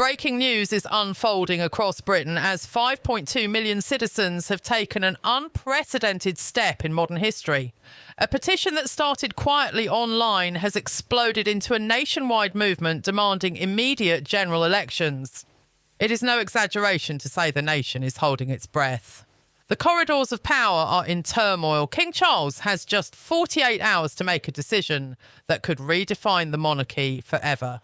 Breaking news is unfolding across Britain as 5.2 million citizens have taken an unprecedented step in modern history. A petition that started quietly online has exploded into a nationwide movement demanding immediate general elections. It is no exaggeration to say the nation is holding its breath. The corridors of power are in turmoil. King Charles has just 48 hours to make a decision that could redefine the monarchy forever.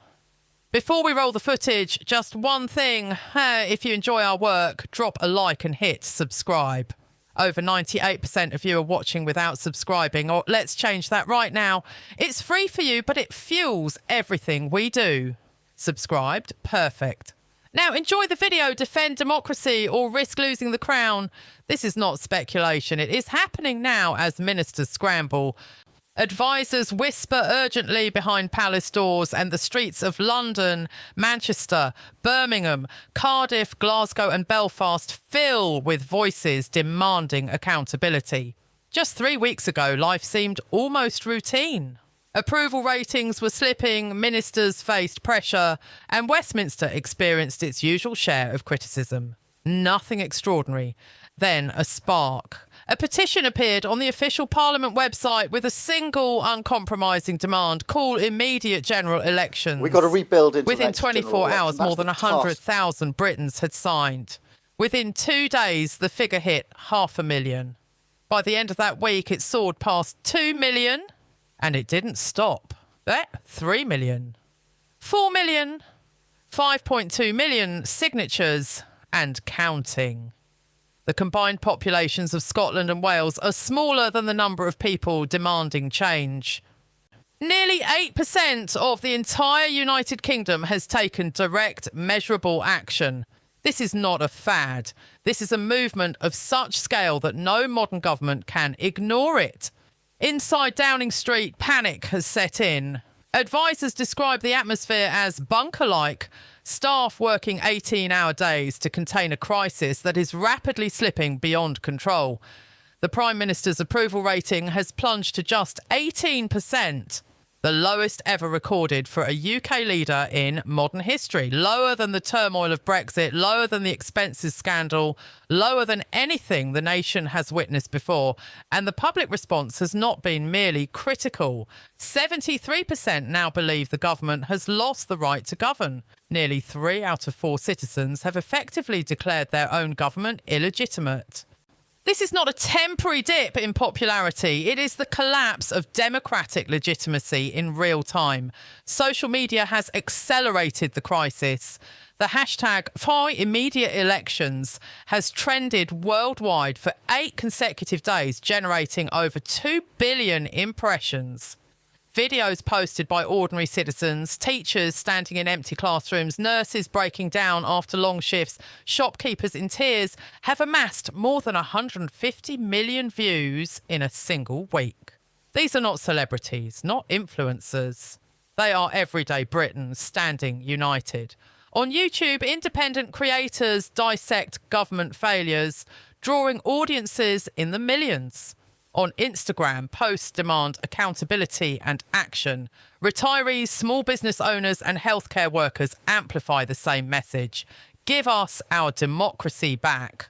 Before we roll the footage, just one thing. If you enjoy our work, drop a like and hit subscribe. Over 98% of you are watching without subscribing, or let's change that right now. It's free for you, but it fuels everything we do. Subscribed? Perfect. Now enjoy the video, defend democracy or risk losing the crown. This is not speculation. It is happening now as ministers scramble. Advisors whisper urgently behind palace doors, and the streets of London, Manchester, Birmingham, Cardiff, Glasgow and Belfast fill with voices demanding accountability. Just 3 weeks ago, life seemed almost routine. Approval ratings were slipping, ministers faced pressure, and Westminster experienced its usual share of criticism. Nothing extraordinary. Then a spark. A petition appeared on the official Parliament website with a single uncompromising demand: call immediate general elections. We've got to rebuild into Within 24 hours, more than 100,000 Britons had signed. Within 2 days, the figure hit 500,000. By the end of that week, it soared past 2 million, and it didn't stop. 3 million. 4 million. 5.2 million signatures and counting. The combined populations of Scotland and Wales are smaller than the number of people demanding change. Nearly 8% of the entire United Kingdom has taken direct, measurable action. This is not a fad. This is a movement of such scale that no modern government can ignore it. Inside Downing Street, panic has set in. Advisors describe the atmosphere as bunker-like, staff working 18-hour days to contain a crisis that is rapidly slipping beyond control. The Prime Minister's approval rating has plunged to just 18%, the lowest ever recorded for a UK leader in modern history. Lower than the turmoil of Brexit, lower than the expenses scandal, lower than anything the nation has witnessed before. And the public response has not been merely critical. 73% now believe the government has lost the right to govern. Nearly 3 out of 4 citizens have effectively declared their own government illegitimate. This is not a temporary dip in popularity. It is the collapse of democratic legitimacy in real time. Social media has accelerated the crisis. The hashtag for immediate elections has trended worldwide for 8 consecutive days, generating over 2 billion impressions. Videos posted by ordinary citizens, teachers standing in empty classrooms, nurses breaking down after long shifts, shopkeepers in tears have amassed more than 150 million views in a single week. These are not celebrities, not influencers. They are everyday Britons standing united. On YouTube, independent creators dissect government failures, drawing audiences in the millions. On Instagram, posts demand accountability and action. Retirees, small business owners and healthcare workers amplify the same message. Give us our democracy back.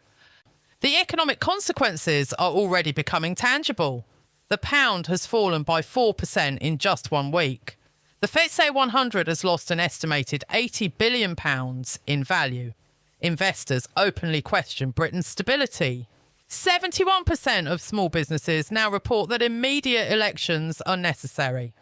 The economic consequences are already becoming tangible. The pound has fallen by 4% in just 1 week. The FTSE 100 has lost an estimated £80 billion in value. Investors openly question Britain's stability. 71% of small businesses now report that immediate elections are necessary.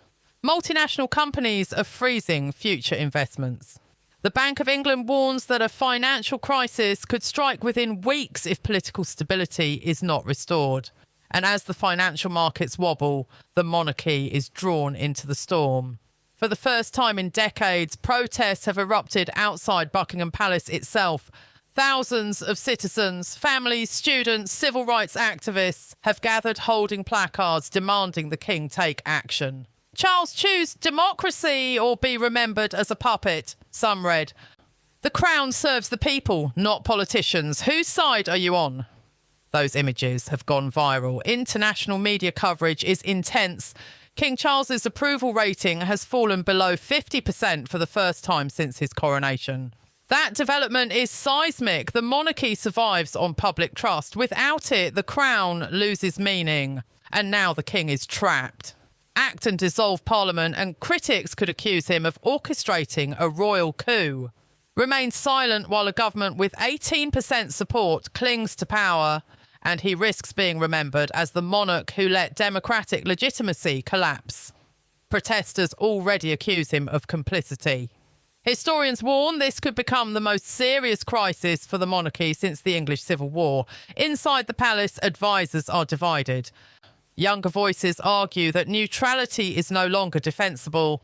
Multinational companies are freezing future investments. The Bank of England warns that a financial crisis could strike within weeks if political stability is not restored. And as the financial markets wobble, the monarchy is drawn into the storm. For the first time in decades, protests have erupted outside Buckingham Palace itself. Thousands of citizens, families, students, civil rights activists have gathered holding placards demanding the king take action. Charles, choose democracy or be remembered as a puppet, some read. The crown serves the people, not politicians. Whose side are you on? Those images have gone viral. International media coverage is intense. King Charles's approval rating has fallen below 50% for the first time since his coronation. That development is seismic. The monarchy survives on public trust. Without it, the crown loses meaning. And now the king is trapped. Act and dissolve parliament, and critics could accuse him of orchestrating a royal coup. Remain silent while a government with 18% support clings to power, and he risks being remembered as the monarch who let democratic legitimacy collapse. Protesters already accuse him of complicity. Historians warn this could become the most serious crisis for the monarchy since the English Civil War. Inside the palace, advisers are divided. Younger voices argue that neutrality is no longer defensible.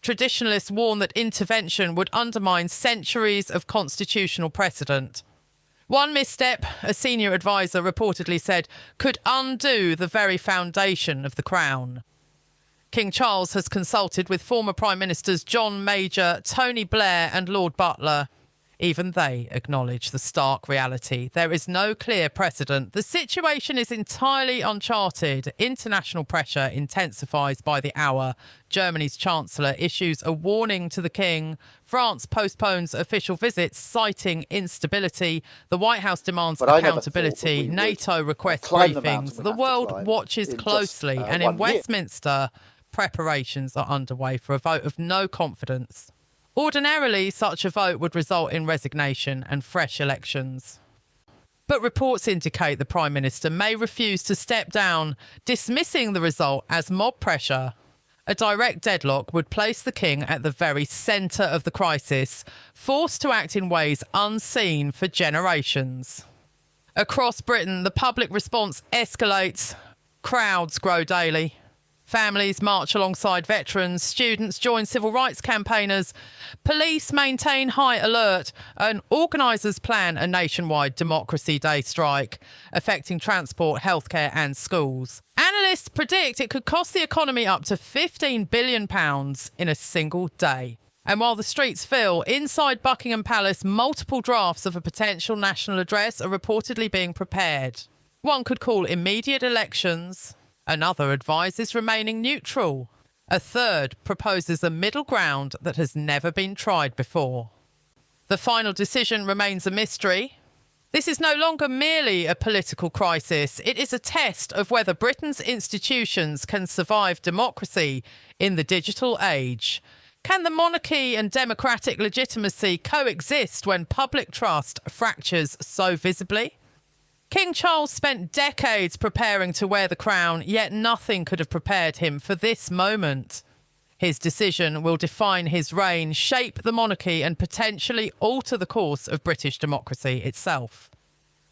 Traditionalists warn that intervention would undermine centuries of constitutional precedent. One misstep, a senior advisor reportedly said, could undo the very foundation of the crown. King Charles has consulted with former Prime Ministers John Major, Tony Blair and Lord Butler. Even they acknowledge the stark reality. There is no clear precedent. The situation is entirely uncharted. International pressure intensifies by the hour. Germany's Chancellor issues a warning to the King. France postpones official visits, citing instability. The White House demands accountability. NATO requests briefings. The world watches closely. And in Westminster, preparations are underway for a vote of no confidence. Ordinarily, such a vote would result in resignation and fresh elections. But reports indicate the Prime Minister may refuse to step down, dismissing the result as mob pressure. A direct deadlock would place the King at the very centre of the crisis, forced to act in ways unseen for generations. Across Britain, the public response escalates. Crowds grow daily. Families march alongside veterans, students join civil rights campaigners, police maintain high alert, and organisers plan a nationwide Democracy Day strike, affecting transport, healthcare and schools. Analysts predict it could cost the economy up to £15 billion in a single day. And while the streets fill, inside Buckingham Palace, multiple drafts of a potential national address are reportedly being prepared. One could call immediate elections. Another advises remaining neutral. A third proposes a middle ground that has never been tried before. The final decision remains a mystery. This is no longer merely a political crisis. It is a test of whether Britain's institutions can survive democracy in the digital age. Can the monarchy and democratic legitimacy coexist when public trust fractures so visibly? King Charles spent decades preparing to wear the crown, yet nothing could have prepared him for this moment. His decision will define his reign, shape the monarchy and potentially alter the course of British democracy itself.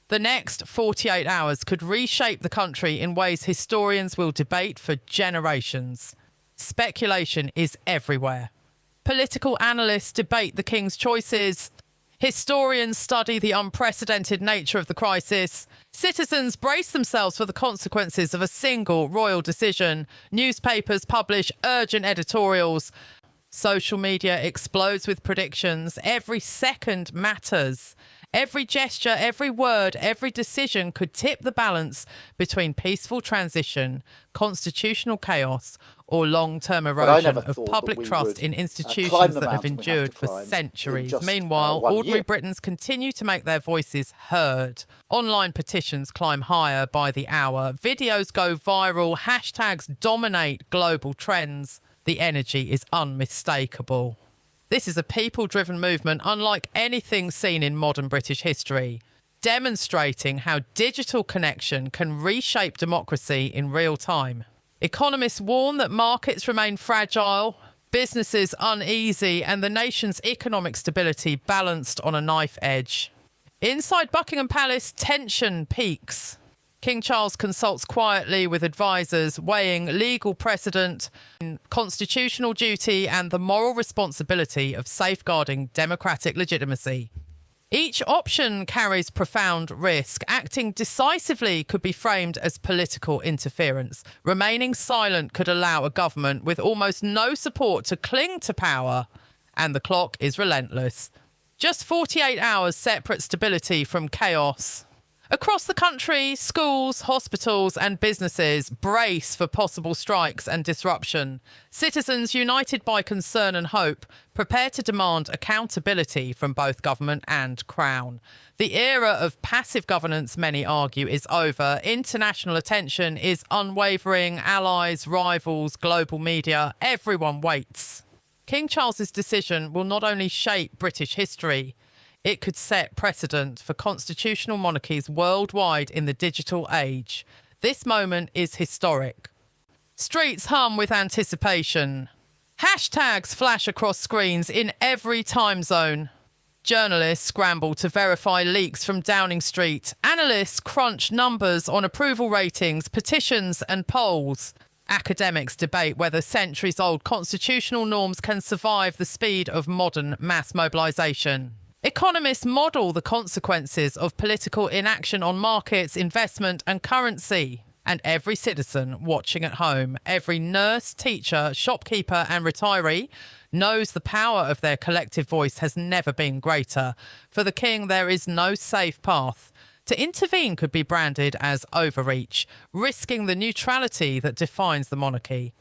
The next 48 hours could reshape the country in ways historians will debate for generations. Speculation is everywhere. Political analysts debate the King's choices. Historians study the unprecedented nature of the crisis. Citizens brace themselves for the consequences of a single royal decision. Newspapers publish urgent editorials. Social media explodes with predictions. Every second matters. Every gesture, every word, every decision could tip the balance between peaceful transition, constitutional chaos, or long-term erosion of public trust in institutions that have endured for centuries. Meanwhile, ordinary Britons continue to make their voices heard. Online petitions climb higher by the hour. Videos go viral. Hashtags dominate global trends. The energy is unmistakable. This is a people-driven movement unlike anything seen in modern British history, demonstrating how digital connection can reshape democracy in real time. Economists warn that markets remain fragile, businesses uneasy, and the nation's economic stability balanced on a knife edge. Inside Buckingham Palace, tension peaks. King Charles consults quietly with advisers, weighing legal precedent, constitutional duty, and the moral responsibility of safeguarding democratic legitimacy. Each option carries profound risk. Acting decisively could be framed as political interference. Remaining silent could allow a government with almost no support to cling to power, and the clock is relentless. Just 48 hours separate stability from chaos. Across the country, schools, hospitals and businesses brace for possible strikes and disruption. Citizens united by concern and hope prepare to demand accountability from both government and Crown. The era of passive governance, many argue, is over. International attention is unwavering. Allies, rivals, global media, everyone waits. King Charles's decision will not only shape British history, it could set precedent for constitutional monarchies worldwide in the digital age. This moment is historic. Streets hum with anticipation. Hashtags flash across screens in every time zone. Journalists scramble to verify leaks from Downing Street. Analysts crunch numbers on approval ratings, petitions and polls. Academics debate whether centuries-old constitutional norms can survive the speed of modern mass mobilisation. Economists model the consequences of political inaction on markets, investment and currency. And every citizen watching at home, every nurse, teacher, shopkeeper and retiree knows the power of their collective voice has never been greater. For the King, there is no safe path. To intervene could be branded as overreach, risking the neutrality that defines the monarchy.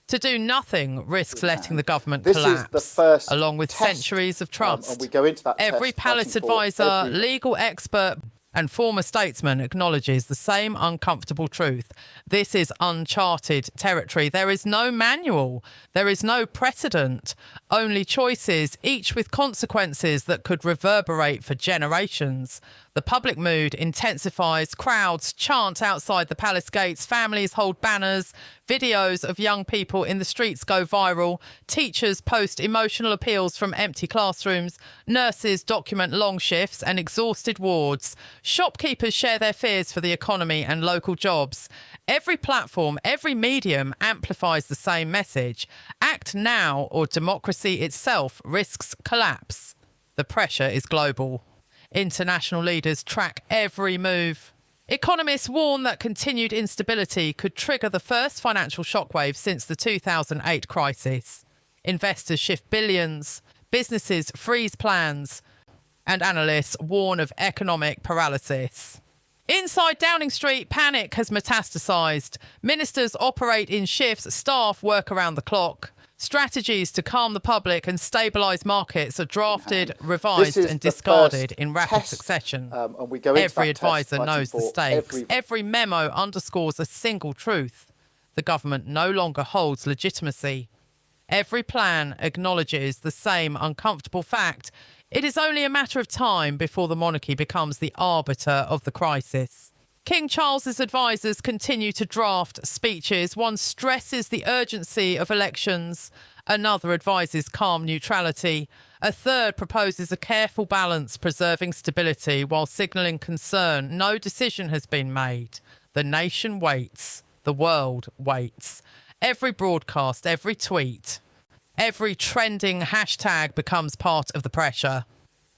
To do nothing risks letting the government collapse, along with centuries of trust. And we go into that every palace advisor, legal expert and former statesman acknowledges the same uncomfortable truth. This is uncharted territory. There is no manual. There is no precedent. Only choices, each with consequences that could reverberate for generations. The public mood intensifies. Crowds chant outside the palace gates. Families hold banners. Videos of young people in the streets go viral. Teachers post emotional appeals from empty classrooms. Nurses document long shifts and exhausted wards. Shopkeepers share their fears for the economy and local jobs. Every platform, every medium amplifies the same message. Act now or democracy itself risks collapse. The pressure is global. International leaders track every move. Economists warn that continued instability could trigger the first financial shockwave since the 2008 crisis. Investors shift billions, businesses freeze plans, and analysts warn of economic paralysis. Inside Downing Street, panic has metastasised. Ministers operate in shifts, staff work around the clock. Strategies to calm the public and stabilise markets are drafted, revised and discarded in rapid succession. Every advisor knows the stakes. Every memo underscores a single truth. The government no longer holds legitimacy. Every plan acknowledges the same uncomfortable fact. It is only a matter of time before the monarchy becomes the arbiter of the crisis. King Charles's advisers continue to draft speeches. One stresses the urgency of elections. Another advises calm neutrality. A third proposes a careful balance, preserving stability while signalling concern. No decision has been made. The nation waits. The world waits. Every broadcast, every tweet, every trending hashtag becomes part of the pressure.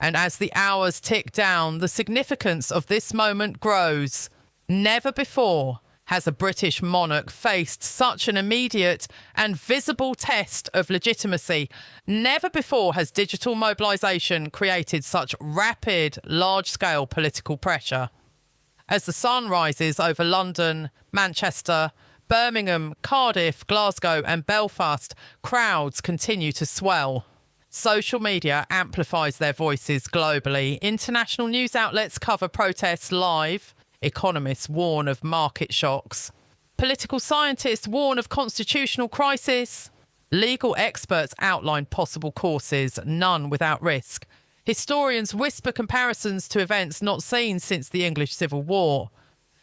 And as the hours tick down, the significance of this moment grows. Never before has a British monarch faced such an immediate and visible test of legitimacy. Never before has digital mobilisation created such rapid, large-scale political pressure. As the sun rises over London, Manchester, Birmingham, Cardiff, Glasgow and Belfast, crowds continue to swell. Social media amplifies their voices globally. International news outlets cover protests live. Economists warn of market shocks. Political scientists warn of constitutional crisis. Legal experts outline possible courses, none without risk. Historians whisper comparisons to events not seen since the English Civil War.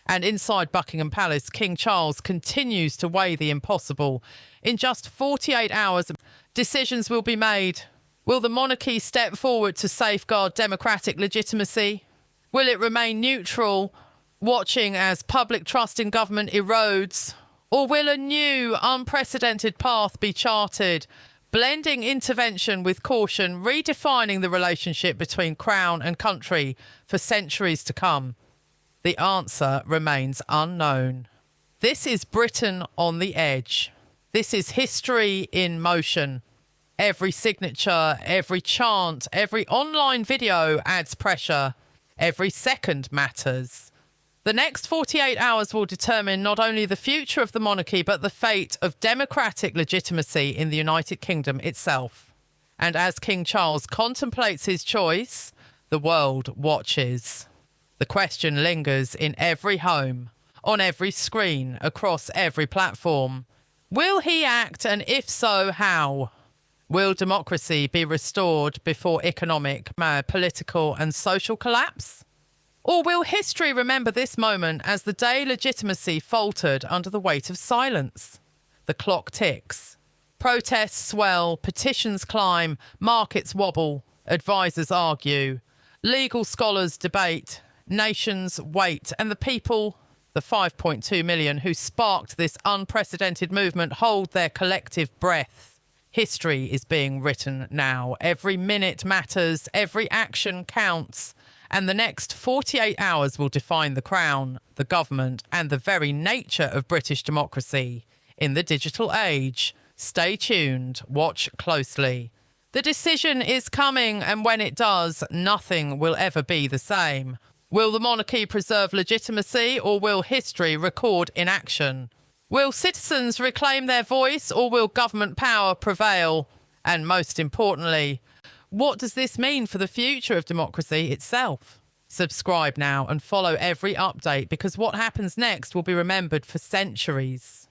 And inside Buckingham Palace, King Charles continues to weigh the impossible. In just 48 hours, decisions will be made. Will the monarchy step forward to safeguard democratic legitimacy? Will it remain neutral, watching as public trust in government erodes? Or will a new, unprecedented path be charted, blending intervention with caution, redefining the relationship between crown and country for centuries to come? The answer remains unknown. This is Britain on the edge. This is history in motion. Every signature, every chant, every online video adds pressure. Every second matters. The next 48 hours will determine not only the future of the monarchy, but the fate of democratic legitimacy in the United Kingdom itself. And as King Charles contemplates his choice, the world watches. The question lingers in every home, on every screen, across every platform. Will he act, and if so, how? Will democracy be restored before economic, political and social collapse? Or will history remember this moment as the day legitimacy faltered under the weight of silence? The clock ticks. Protests swell, petitions climb, markets wobble, advisors argue, legal scholars debate, nations wait, and the people, the 5.2 million who sparked this unprecedented movement, hold their collective breath. History is being written now. Every minute matters, every action counts, and the next 48 hours will define the crown, the government, and the very nature of British democracy in the digital age. Stay tuned, watch closely. The decision is coming, and when it does, nothing will ever be the same. Will the monarchy preserve legitimacy, or will history record inaction? Will citizens reclaim their voice, or will government power prevail? And most importantly, what does this mean for the future of democracy itself? Subscribe now and follow every update, because what happens next will be remembered for centuries.